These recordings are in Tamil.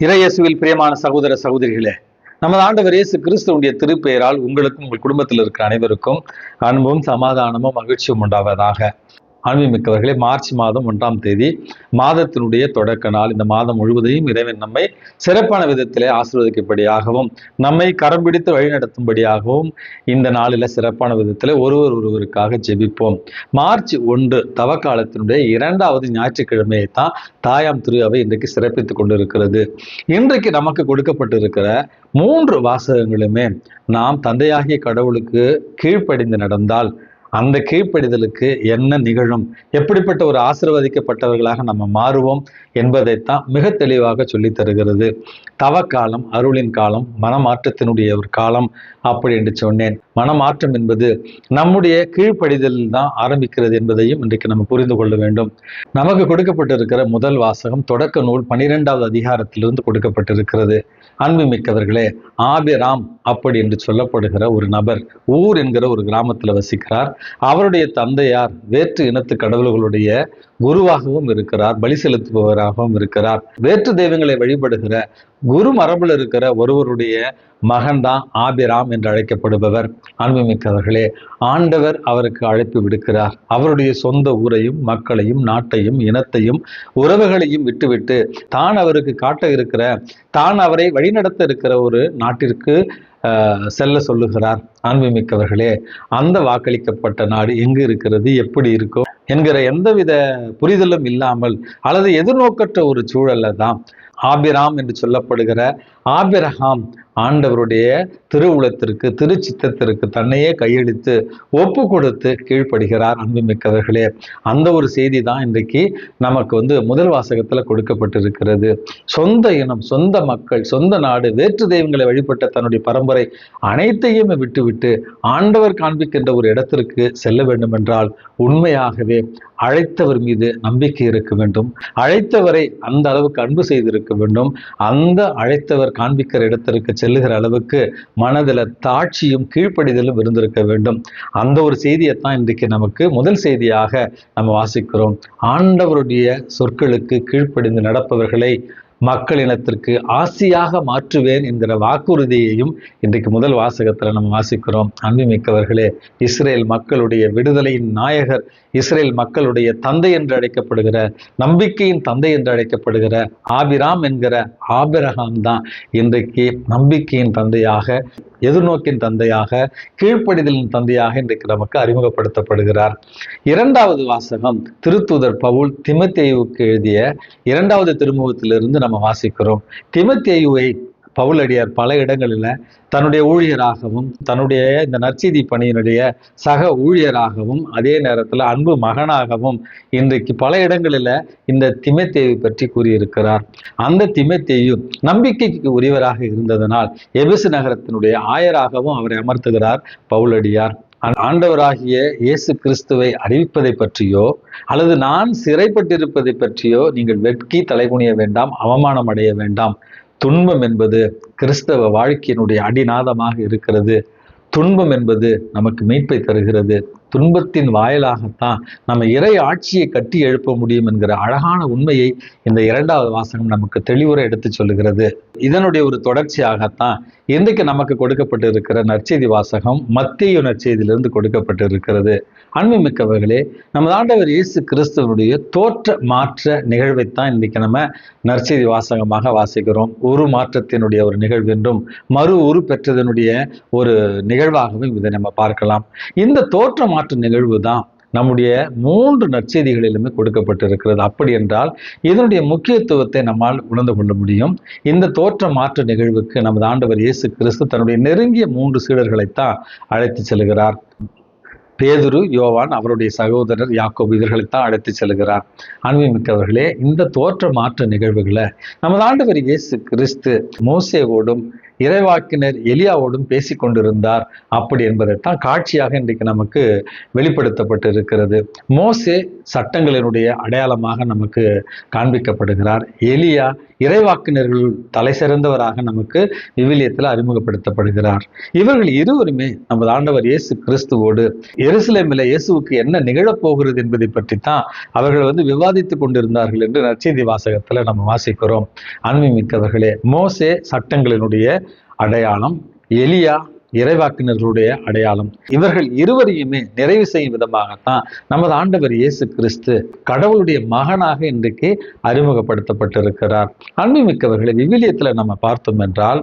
இறையேசுவில் பிரியமான சகோதர சகோதரிகளே, நமது ஆண்டவர் இயேசு கிறிஸ்துவுடைய திருப்பெயரால் உங்களுக்கும் உங்கள் குடும்பத்தில் இருக்கிற அனைவருக்கும் அன்பும் சமாதானமும் மகிழ்ச்சியும் உண்டாவதாக. அன்புமிக்கவர்களே, மார்ச் மாதம் 1ஆம் தேதி மாதத்தினுடைய தொடக்க நாள். இந்த மாதம் முழுவதையும் இறைவன் நம்மை சிறப்பான விதத்திலே ஆசீர்வதிக்கும்படியாகவும் நம்மை கரம் பிடித்து வழிநடத்தும்படியாகவும் இந்த நாளில் சிறப்பான விதத்தில் ஒருவருக்காக ஜெபிப்போம். மார்ச் 1 தவக்காலத்தினுடைய 2வது ஞாயிற்றுக்கிழமையை தான் தாயாம் திரு அவை இன்றைக்கு சிறப்பித்துக் கொண்டிருக்கிறது. இன்றைக்கு நமக்கு கொடுக்கப்பட்டிருக்கிற 3 வாசகங்களுமே நாம் தந்தையாகிய கடவுளுக்கு கீழ்ப்படிந்து நடந்தால் அந்த கீழ்ப்படிதலுக்கு என்ன நிகழும், எப்படிப்பட்ட ஒரு ஆசீர்வதிக்கப்பட்டவர்களாக நம்ம மாறுவோம் என்பதைத்தான் மிக தெளிவாக சொல்லித் தருகிறது. தவக்காலம் அருளின் காலம், மனமாற்றத்தினுடைய ஒரு காலம் அப்படி என்று சொன்னேன். மனமாற்றம் என்பது நம்முடைய கீழ்ப்படிதலில் தான் ஆரம்பிக்கிறது என்பதையும் இன்றைக்கு நம்ம புரிந்து கொள்ள வேண்டும். நமக்கு கொடுக்கப்பட்டிருக்கிற முதல் வாசகம் தொடக்க நூல் 12வது அதிகாரத்திலிருந்து கொடுக்கப்பட்டிருக்கிறது. அன்புமிக்கவர்களே, ஆபிராம் அப்படி என்று சொல்லப்படுகிற ஒரு நபர் ஊர் என்கிற ஒரு கிராமத்தில் வசிக்கிறார். அவருடைய தந்தையார் வேற்று இனத்து கடவுள்களுடைய குருவாகவும் இருக்கிறார், பலி செலுத்துபவராகவும் இருக்கிறார். வேற்று தெய்வங்களை வழிபடுகிற குரு மரபில் இருக்கிற ஒருவருடைய மகன்தான் ஆபிராம் என்று அழைக்கப்படுபவர். அன்புமிக்கவர்களே, ஆண்டவர் அவருக்கு அழைப்பு விடுக்கிறார். அவருடைய சொந்த ஊரையும் மக்களையும் நாட்டையும் இனத்தையும் உறவுகளையும் விட்டுவிட்டு தான் அவருக்கு காட்ட இருக்கிற, தான் அவரை வழிநடத்த இருக்கிற ஒரு நாட்டிற்கு செல்ல சொல்லுகிறார். அன்புமிக்கவர்களே, அந்த வாக்களிக்கப்பட்ட நாடு எங்கு இருக்கிறது, எப்படி இருக்கும் என்கிற எந்தவித புரிதலும் இல்லாமல் அல்லது எதிர்நோக்கற்ற ஒரு சூழல்ல தான் ஆபிராம் என்று சொல்லப்படுகிற ஆபிரகாம் ஆண்டவருடைய திருவுளத்திற்கு திருச்சித்தத்திற்கு தன்னையே கையெழுத்து ஒப்பு கொடுத்து கீழ்ப்படுகிறார். அன்புமிக்கவர்களே, அந்த ஒரு செய்தி தான் இன்றைக்கு நமக்கு முதல் வாசகத்துல கொடுக்கப்பட்டிருக்கிறது. சொந்த இனம், சொந்த மக்கள், சொந்த நாடு, வேற்று தெய்வங்களை வழிபட்ட தன்னுடைய பரம்பரை அனைத்தையும் விட்டுவிட்டு ஆண்டவர் காண்பிக்கின்ற ஒரு இடத்திற்கு செல்ல வேண்டும் என்றால் உண்மையாகவே அழைத்தவர் மீது நம்பிக்கை இருக்க வேண்டும். அழைத்தவரை அந்த அளவுக்கு அன்பு செய்திருக்க வேண்டும். அந்த அழைத்தவர் காண்பிக்கிற இடத்திற்கு செல்லுகிற அளவுக்கு மனதில் தாட்சியும் கீழ்ப்படிதலும் இருந்திருக்க வேண்டும். அந்த ஒரு செய்தியைத்தான் இன்றைக்கு நமக்கு முதல் செய்தியாக நம்ம வாசிக்கிறோம். ஆண்டவருடைய சொற்களுக்கு கீழ்ப்படிந்து நடப்பவர்களை மக்களினத்திற்கு ஆசியாக மாற்றுவேன் என்கிற வாக்குறுதியையும் இன்றைக்கு முதல் வாசகத்துல நம்ம வாசிக்கிறோம். அன்புமிக்கவர்களே, இஸ்ரேல் மக்களுடைய விடுதலையின் நாயகர், இஸ்ரேல் மக்களுடைய தந்தை என்று அழைக்கப்படுகிற, நம்பிக்கையின் தந்தை என்று அழைக்கப்படுகிற ஆபிராம் என்கிற ஆபிரகாம் தான் இன்றைக்கு நம்பிக்கையின் தந்தையாக, எதிர்நோக்கின் தந்தையாக, கீழ்ப்படிதலின் தந்தையாக இன்றைக்கு நமக்கு அறிமுகப்படுத்தப்படுகிறார். 2வது வாசகம் திருத்தூதர் பவுல் தீமோத்தேயுவுக்கு எழுதிய 2வது திருமுகத்திலிருந்து நம்ம வாசிக்கிறோம். தீமோத்தேயுவை பவுலடியார் பல இடங்களில் தன்னுடைய ஊழியராகவும், தன்னுடைய இந்த நற்செய்தி பணியினுடைய சக ஊழியராகவும், அதே நேரத்தில் அன்பு மகனாகவும் இன்றைக்கு பல இடங்களில் இந்த தீமோத்தேயுவை பற்றி கூறியிருக்கிறார். அந்த தீமோத்தேயு நம்பிக்கைக்கு உரியவராக இருந்ததனால் எபேசு நகரத்தினுடைய ஆயராகவும் அவரை அமர்த்துகிறார் பவுலடியார். ஆண்டவராகிய இயேசு கிறிஸ்துவை அறிவிப்பதை பற்றியோ அல்லது நான் சிறைப்பட்டிருப்பதை பற்றியோ நீங்கள் வெட்கி தலைகுனிய வேண்டாம், அவமானம் அடைய வேண்டாம். துன்பம் என்பது கிறிஸ்தவ வாழ்க்கையினுடைய அடிநாதமாக இருக்கிறது. துன்பம் என்பது நமக்கு மீட்பை தருகிறது. துன்பத்தின் வாயிலாகத்தான் நம்ம இறை ஆட்சியை கட்டி எழுப்ப முடியும் என்கிற அழகான உண்மையை இந்த 2வது வாசகம் நமக்கு தெளிவுரை எடுத்து சொல்லுகிறது. இதனுடைய ஒரு தொடர்ச்சியாகத்தான் இன்றைக்கு நமக்கு கொடுக்கப்பட்டிருக்கிற நற்செய்தி வாசகம் மத்தேயு நற்செய்தியிலிருந்து கொடுக்கப்பட்டிருக்கிறது. அன்புமிக்கவர்களே, நமது ஆண்டவர் இயேசு கிறிஸ்துவனுடைய தோற்ற மாற்ற நிகழ்வைத்தான் இன்றைக்கு நம்ம நற்செய்தி வாசகமாக வாசிக்கிறோம். ஒரு மாற்றத்தினுடைய ஒரு நிகழ்வு என்றும் மறு உரு பெற்றதனுடைய ஒரு நிகழ்வாகவும் இதை நம்ம பார்க்கலாம். இந்த தோற்ற மாற்ற நிகழ்வு தான் நம்முடைய 3 நற்செய்திகளிலுமே கொடுக்கப்பட்டிருக்கிறது. அப்படி என்றால் இதனுடைய முக்கியத்துவத்தை நம்மால் உணர்ந்து கொள்ள முடியும். இந்த தோற்ற மாற்ற நிகழ்வுக்கு நமது ஆண்டவர் இயேசு கிறிஸ்து தன்னுடைய நெருங்கிய 3 சீடர்களைத்தான் அழைத்து செல்கிறார். பேதுரு, யோவான், அவருடைய சகோதரர் யாக்கோபு, இவர்களைத்தான் அழைத்து செல்கிறார். அன்புமிக்கவர்களே, இந்த தோற்ற மாற்ற நிகழ்வுகளை நமது ஆண்டவர் இயேசு கிறிஸ்து மோசேவோடும் இறைவாக்கினர் எலியாவோடும் பேசி கொண்டிருந்தார் அப்படி என்பதைத்தான் காட்சியாக இன்றைக்கு நமக்கு வெளிப்படுத்தப்பட்டு இருக்கிறது. மோசே சட்டங்களினுடைய அடையாளமாக நமக்கு காண்பிக்கப்படுகிறார். எலியா இறைவாக்கினர்கள் தலை சிறந்தவராக நமக்கு விவிலியத்தில் அறிமுகப்படுத்தப்படுகிறார். இவர்கள் இருவருமே நமது ஆண்டவர் இயேசு கிறிஸ்துவோடு எருசலேமில் இயேசுவுக்கு என்ன நிகழப்போகிறது என்பதை பற்றி தான் அவர்கள் விவாதித்துக் கொண்டிருந்தார்கள் என்று நற்செய்தி வாசகத்துல நம்ம வாசிக்கிறோம். அன்புமிக்கவர்களே, மோசே சட்டங்களினுடைய அடையாளம், எலியா இறைவாக்கினர்களுடைய அடையாளம். இவர்கள் இருவரையுமே நிறைவு செய்யும் விதமாகத்தான் நமது ஆண்டவர் இயேசு கிறிஸ்து கடவுளுடைய மகனாக இன்றைக்கு அறிமுகப்படுத்தப்பட்டிருக்கிறார். அன்புமிக்கவர்களை, விவிலியத்துல நம்ம பார்த்தோம் என்றால்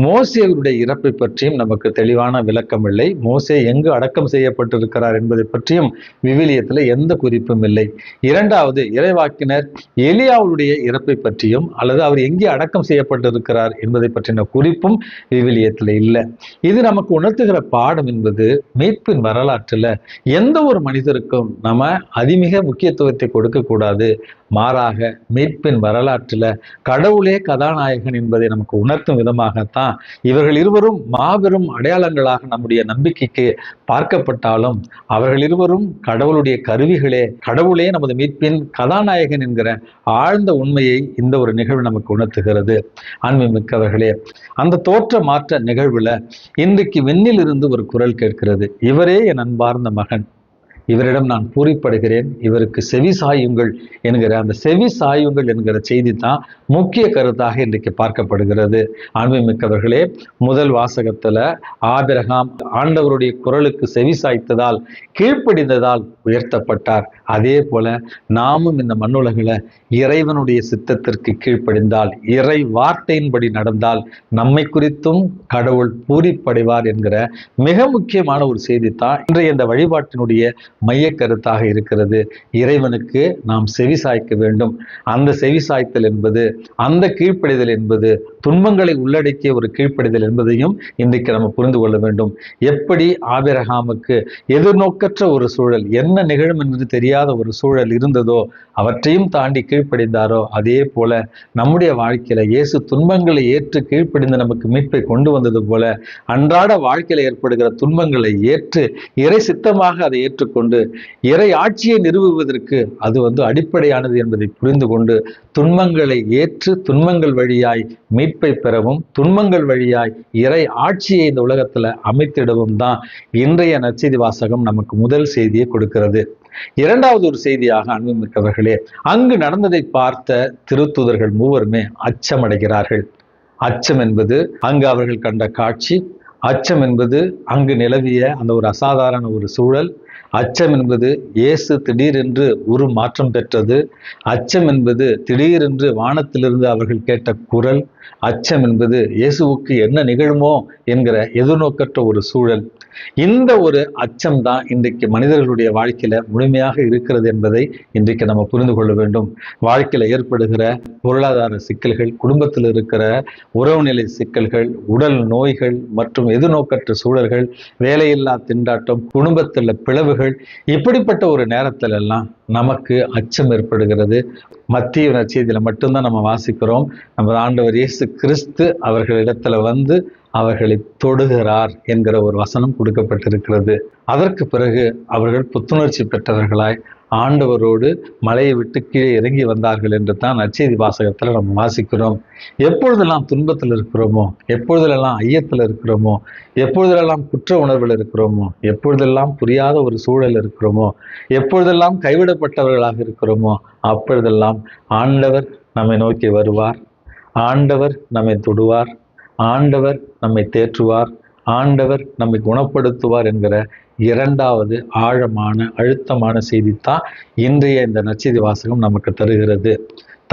மோசேவருடைய இறப்பை பற்றியும் நமக்கு தெளிவான விளக்கம் இல்லை. மோசே எங்கு அடக்கம் செய்யப்பட்டிருக்கிறார் என்பதை பற்றியும் விவிலியத்தில் எந்த குறிப்பும் இல்லை. இரண்டாவது, இறைவாக்கினர் எலியாவுடைய இறப்பை பற்றியும் அல்லது அவர் எங்கே அடக்கம் செய்யப்பட்டிருக்கிறார் என்பதை பற்றின குறிப்பும் விவிலியத்தில் இல்லை. இது நமக்கு உணர்த்துகிற பாடம் என்பது, மீட்பின் வரலாற்றில் எந்த ஒரு மனிதருக்கும் நம்ம அதிமிக முக்கியத்துவத்தை கொடுக்க கூடாது. மாறாக மீட்பின் வரலாற்றில் கடவுளே கதாநாயகன் என்பதை நமக்கு உணர்த்தும் விதமாகத்தான் இவர்கள் இருவரும் மாபெரும் அடையாளங்களாக நம்முடைய நம்பிக்கைக்கு பார்க்கப்பட்டாலும் அவர்கள் இருவரும் கடவுளுடைய கருவிகளே, கடவுளே நமது மீட்பின் கதாநாயகன் என்கிற ஆழ்ந்த உண்மையை இந்த ஒரு நிகழ்வு நமக்கு உணர்த்துகிறது. அன்புமிக்கவர்களே, அந்த தோற்ற மாற்ற நிகழ்வுல இன்றைக்கு விண்ணில் இருந்து ஒரு குரல் கேட்கிறது. இவரே என் அன்பார்ந்த மகன், இவரிடம் நான் பூரிப்படுகிறேன், இவருக்கு செவி சாயுங்கள் என்கிற அந்த செவி சாயுங்கள் என்கிற செய்தி தான் முக்கிய கருத்தாக இன்றைக்கு பார்க்கப்படுகிறது. அன்புமிக்கவர்களே, முதல் வாசகத்துல ஆபிரகாம் ஆண்டவருடைய குரலுக்கு செவி சாய்த்ததால், கீழ்ப்படிந்ததால் உயர்த்தப்பட்டார். அதே போல நாமும் இந்த மண்ணுலகில இறைவனுடைய சித்தத்திற்கு கீழ்ப்படிந்தால், இறை வார்த்தையின்படி நடந்தால் நம்மை குறித்தும் கடவுள் பூரிப்படைவார் என்கிற மிக முக்கியமான ஒரு செய்தி தான் இன்றைய இந்த வழிபாட்டினுடைய மைய கருத்தாக இருக்கிறது. இறைவனுக்கு நாம் செவி சாய்க்க வேண்டும். அந்த செவி சாய்த்தல் என்பது, அந்த கீழ்ப்படிதல் என்பது துன்பங்களை உள்ளடக்கிய ஒரு கீழ்ப்படிதல் என்பதையும் இன்றைக்கு நம்ம புரிந்து கொள்ள வேண்டும். எப்படி ஆபிரகாமுக்கு எதிர்நோக்கற்ற ஒரு சூழல், என்ன நிகழும் என்று தெரியாத ஒரு சூழல் இருந்ததோ அவற்றையும் தாண்டி கீழ்ப்படிந்தாரோ, அதே போல நம்முடைய வாழ்க்கையில இயேசு துன்பங்களை ஏற்று கீழ்ப்படிந்து நமக்கு மீட்பை கொண்டு வந்தது போல அன்றாட வாழ்க்கையில ஏற்படுகிற துன்பங்களை ஏற்று இறை சித்தமாக அதை ஏற்றுக்கொண்டு இறை ஆட்சியை நிறுவுவதற்கு அது அடிப்படையானது என்பதை புரிந்து கொண்டு துன்பங்களை ஏற்று துன்பங்கள் வழியாய் மீட்பை பெறவும், துன்பங்கள் வழியாய் இறை ஆட்சியை இந்த உலகத்துல அமைத்திடவும் தான் இன்றைய நற்செய்தி வாசகம் நமக்கு முதல் செய்தியை கொடுக்கிறது. இரண்டாவது ஒரு செய்தியாக, அன்புமிக்கவர்களே, அங்கு நடந்ததை பார்த்த திருத்தூதர்கள் மூவருமே அச்சமடைகிறார்கள். அச்சம் என்பது அங்கு அவர்கள் கண்ட காட்சி, அச்சம் என்பது அங்கு நிலவிய அந்த ஒரு அசாதாரண ஒரு சூழல், அச்சம் என்பது இயேசு திடீரென்று ஒரு மாற்றம் பெற்றது, அச்சம் என்பது திடீரென்று வானத்திலிருந்து அவர்கள் கேட்ட குரல், அச்சம் என்பது இயேசுவுக்கு என்ன நிகழுமோ என்கிற எதிர்நோக்கற்ற ஒரு சூழல். இந்த ஒரு அச்சம் தான் இன்றைக்கு மனிதர்களுடைய வாழ்க்கையில முழுமையாக இருக்கிறது என்பதை இன்றைக்கு நம்ம புரிந்து கொள்ள வேண்டும். வாழ்க்கையில ஏற்படுகிற பொருளாதார சிக்கல்கள், குடும்பத்தில் இருக்கிற உறவுநிலை சிக்கல்கள், உடல் நோய்கள் மற்றும் எதிர்நோக்கற்ற சூழல்கள், வேலையில்லா திண்டாட்டம், குடும்பத்தில் பிளவுகள், இப்படிப்பட்ட ஒரு நேரத்துல எல்லாம் நமக்கு அச்சம் ஏற்படுகிறது. மத்திய நற்செய்தியில மட்டும்தான் நம்ம வாசிக்கிறோம், நமது ஆண்டவர் இயேசு கிறிஸ்து அவர்களிடத்துல அவர்களை தொடுகிறார் என்கிற ஒரு வசனம் கொடுக்கப்பட்டிருக்கிறது. அதற்கு பிறகு அவர்கள் புத்துணர்ச்சி பெற்றவர்களாய் ஆண்டவரோடு மலையை விட்டு கீழே இறங்கி வந்தார்கள் என்று தான் நற்செய்தி வாசகத்துல நம்ம வாசிக்கிறோம். எப்பொழுதெல்லாம் துன்பத்தில் இருக்கிறோமோ, எப்பொழுதெல்லாம் ஐயத்தில் இருக்கிறோமோ, எப்பொழுதெல்லாம் குற்ற உணர்வில் இருக்கிறோமோ, எப்பொழுதெல்லாம் புரியாத ஒரு சூழல் இருக்கிறோமோ, எப்பொழுதெல்லாம் கைவிடப்பட்டவர்களாக இருக்கிறோமோ, அப்பொழுதெல்லாம் ஆண்டவர் நம்மை நோக்கி வருவார், ஆண்டவர் நம்மை தொடுவார், ஆண்டவர் நம்மை தேற்றுவார், ஆண்டவர் நம்மை குணப்படுத்துவார் என்கிற இரண்டாவது ஆழமான அழுத்தமான செய்தித்தான் இன்றைய இந்த நற்செய்தி வாசகம் நமக்கு தருகிறது.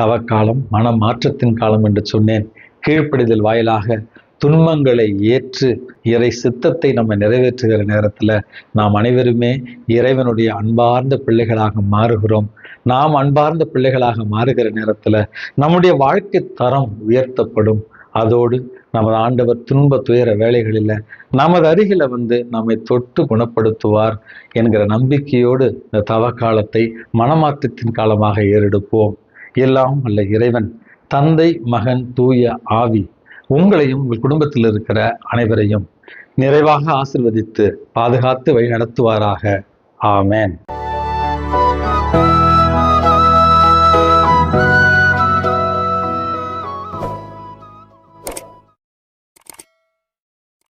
தவக்காலம், மன மாற்றத்தின் காலம் என்று சொன்னேன். கீழ்ப்படிதல் வாயிலாக துன்பங்களை ஏற்று இறை சித்தத்தை நம்ம நிறைவேற்றுகிற நேரத்துல நாம் அனைவருமே இறைவனுடைய அன்பார்ந்த பிள்ளைகளாக மாறுகிறோம். நாம் அன்பார்ந்த பிள்ளைகளாக மாறுகிற நேரத்துல நம்முடைய வாழ்க்கை தரம் உயர்த்தப்படும். அதோடு நமது ஆண்டவர் துன்ப துயர வேளைகளில் நமது அருகில நம்மை தொட்டு குணப்படுத்துவார் என்கிற நம்பிக்கையோடு இந்த தவ காலத்தை மனமாற்றத்தின் காலமாக ஏறெடுப்போம். எல்லாம் அல்ல இறைவன், தந்தை, மகன், தூய ஆவி உங்களையும் உங்கள் குடும்பத்தில் இருக்கிற அனைவரையும் நிறைவாக ஆசிர்வதித்து பாதுகாத்து வழி நடத்துவாராக. ஆமென்.